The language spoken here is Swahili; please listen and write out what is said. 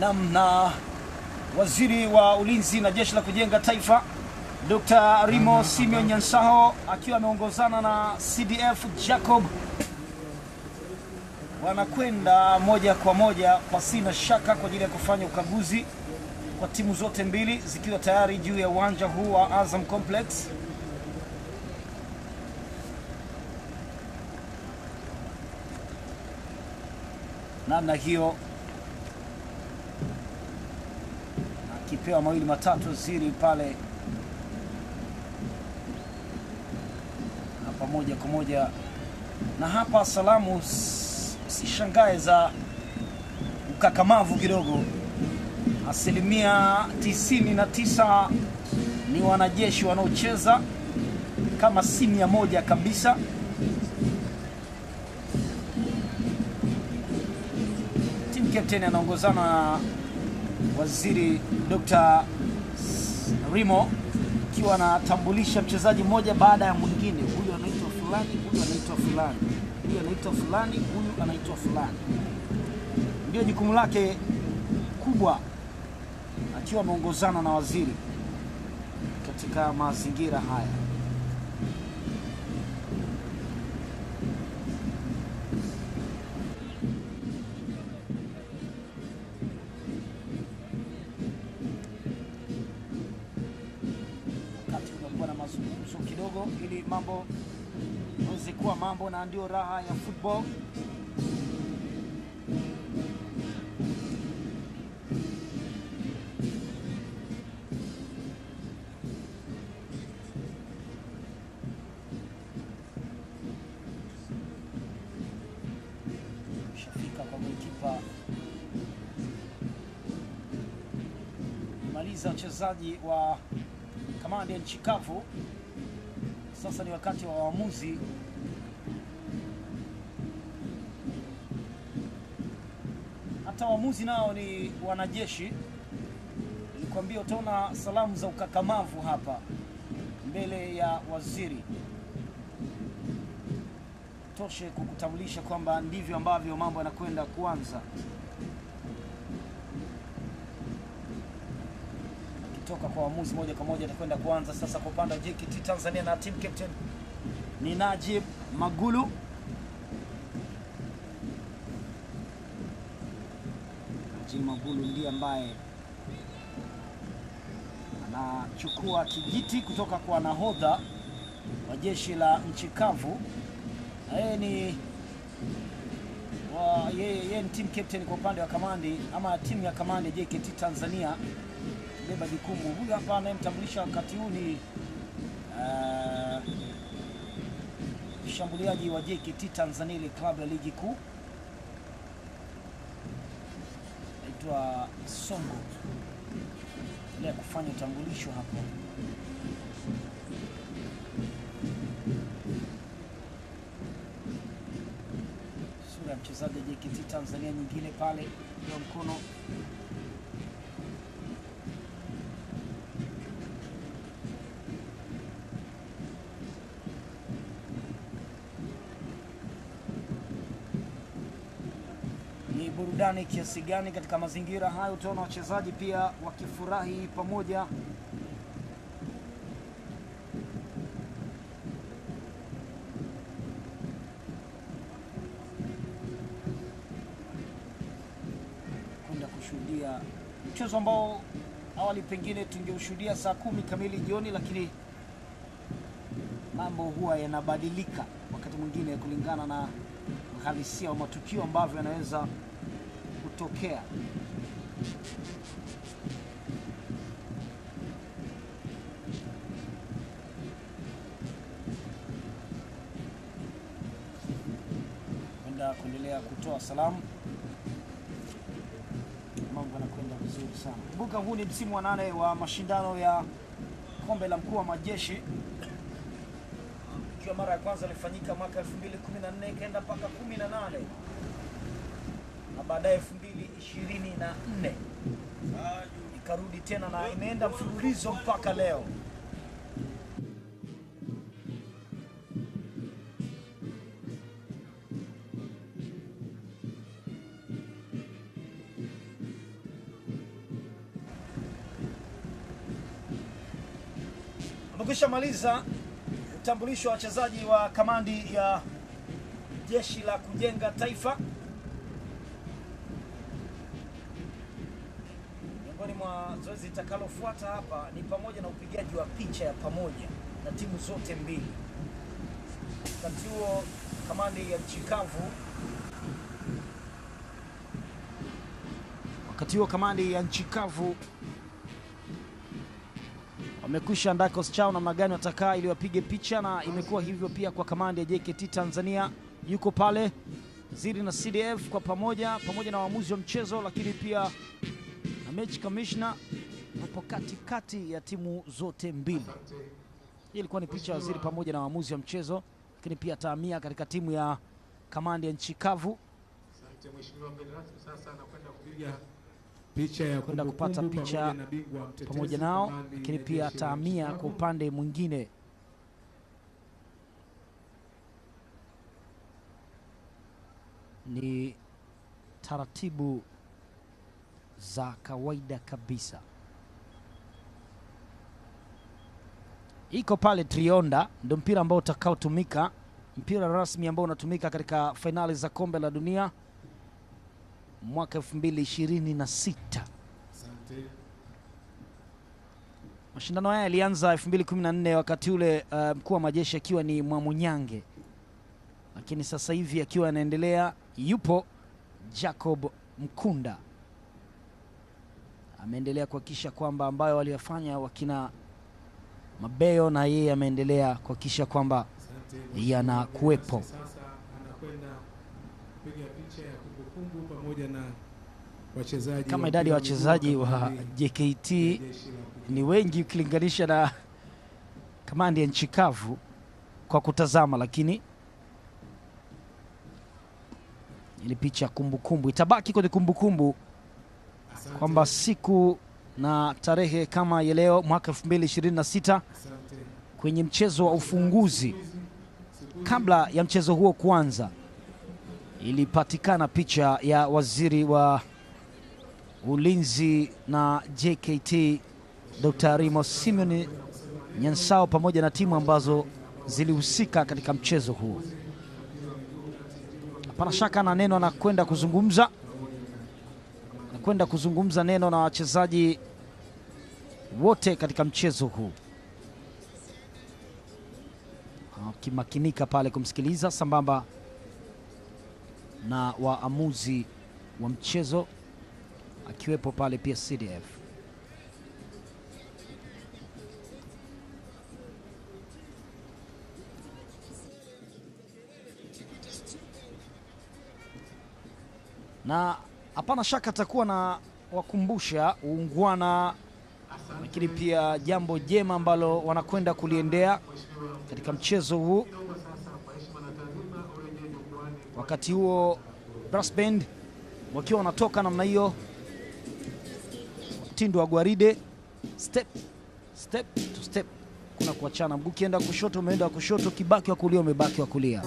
na Waziri wa Ulinzi na Jeshi la Kujenga Taifa Dr. Rimo Simeon Nyansaho akiwa ameongozana na CDF Jacob wanakwenda moja kwa moja pasina shaka kwa ajili ya kufanya ukaguzi kwa timu zote mbili zikiwa tayari juu ya uwanja huu wa Azam Complex. Namna hiyo akipewa mawili matatu Ziri pale hapa moja kwa moja, na hapa salamu sishangae za ukakamavu kidogo. 99% ni wanajeshi wanaocheza kama si 100 kabisa. Team captain anaongozana na Waziri Dr. Rimo akiwa anatambulisha mchezaji mmoja baada ya mwingine. Huyu anaitwa fulani, huyu anaitwa fulani, huyu anaitwa fulani, huyu anaitwa fulani. Ndio jukumu lake kubwa akiwa ameongozana na waziri katika mazingira haya. Wakati unakuwa na mazungumzo kidogo ili mambo yaweze kuwa mambo, na ndio raha ya football. Maliza wachezaji wa kamandi ya nchi kavu. Sasa ni wakati wa waamuzi. Hata waamuzi nao ni wanajeshi. Nilikwambia utaona salamu za ukakamavu hapa mbele ya waziri. Toshe kukutambulisha kwamba ndivyo ambavyo mambo yanakwenda kuanza. Toka kwa waamuzi moja kwa moja atakwenda kuanza sasa kwa upande wa JKT Tanzania, na team captain ni Najib Magulu. Najib Magulu ndiye ambaye anachukua kijiti kutoka kwa nahodha wa jeshi la nchi kavu. Yeye ni team captain kwa upande wa kamandi ama timu ya kamandi JKT Tanzania. Beba jukumu. Huyu hapa anayemtambulisha wakati huu ni mshambuliaji wa JKT Tanzania, ile klabu ya ligi kuu, aitwa Songo. Ile kufanya utambulisho hapo. Sura ya mchezaji wa JKT Tanzania nyingine pale kwa mkono. Burudani kiasi gani katika mazingira hayo. Utaona wachezaji pia wakifurahi pamoja. Kwenda kushuhudia mchezo ambao awali pengine tungeushuhudia saa 10 kamili jioni, lakini mambo huwa yanabadilika wakati mwingine kulingana na uhalisia wa matukio ambavyo yanaweza kutokea. Kuendelea kutoa salamu. Mambo yanakwenda vizuri sana. Kumbuka huu ni msimu wa 8 wa mashindano ya kombe la mkuu wa majeshi. Ikiwa mara ya kwanza ilifanyika mwaka 2014 ikaenda mpaka 18 na baadaye 2024 ikarudi tena na imeenda mfululizo mpaka leo. tumekwisha maliza utambulisho wa wachezaji wa kamandi ya Jeshi la Kujenga Taifa. Miongoni mwa zoezi litakalofuata hapa ni pamoja na upigaji wa picha ya pamoja na timu zote mbili. Wakati huo kamandi ya nchi kavu wamekwisha andaa kikosi chao namna gani watakaa ili wapige picha, na imekuwa hivyo pia kwa kamandi ya JKT Tanzania. Yuko pale Waziri na CDF kwa pamoja na waamuzi wa mchezo, lakini pia na match commissioner hapo katikati ya timu zote mbili. Hii ilikuwa ni picha ya Waziri pamoja na waamuzi wa mchezo, lakini pia taamia katika timu ya kamandi ya nchi kavu. Asante mheshimiwa mgeni rasmi, sasa anakwenda kupiga picha ya kwenda kupata picha pamoja nao, lakini pia taamia kwa upande mwingine. Ni taratibu za kawaida kabisa. Iko pale Trionda, ndio mpira ambao utakaotumika, mpira rasmi ambao unatumika katika fainali za kombe la dunia mwaka 2026. Mashindano haya yalianza 2014 wakati ule mkuu wa majeshi akiwa ni Mwamunyange, lakini sasa hivi akiwa yanaendelea yupo Jacob Mkunda. Ameendelea kuhakikisha kwamba ambayo waliyafanya wakina Mabeyo na yeye ameendelea kuhakikisha kwamba yanakuwepo. Sasa anakwenda kupiga picha ya kumbukumbu pamoja na wachezaji. Kama idadi ya wachezaji wa JKT ni wengi ukilinganisha na kamandi ya nchi kavu kwa kutazama, lakini ile picha ya kumbukumbu itabaki kwenye kumbukumbu kwamba siku na tarehe kama ya leo mwaka 2026 kwenye mchezo wa ufunguzi, kabla ya mchezo huo kuanza, ilipatikana picha ya waziri wa ulinzi na JKT Dr. Rimo Simeon Nyansao pamoja na timu ambazo zilihusika katika mchezo huo. Hapana shaka na neno anakwenda kuzungumza neno na wachezaji wote katika mchezo huu, akimakinika pale kumsikiliza sambamba na waamuzi wa mchezo akiwepo pale pia CDF. Na hapana shaka atakuwa na wakumbusha uungwana, lakini pia jambo jema ambalo wanakwenda kuliendea katika mchezo huu. Wakati huo brass band wakiwa wanatoka namna hiyo, mtindo wa gwaride, step to step, kuna kuachana, mguu kienda kushoto umeenda kushoto, kibaki wa kulia umebaki wa kulia.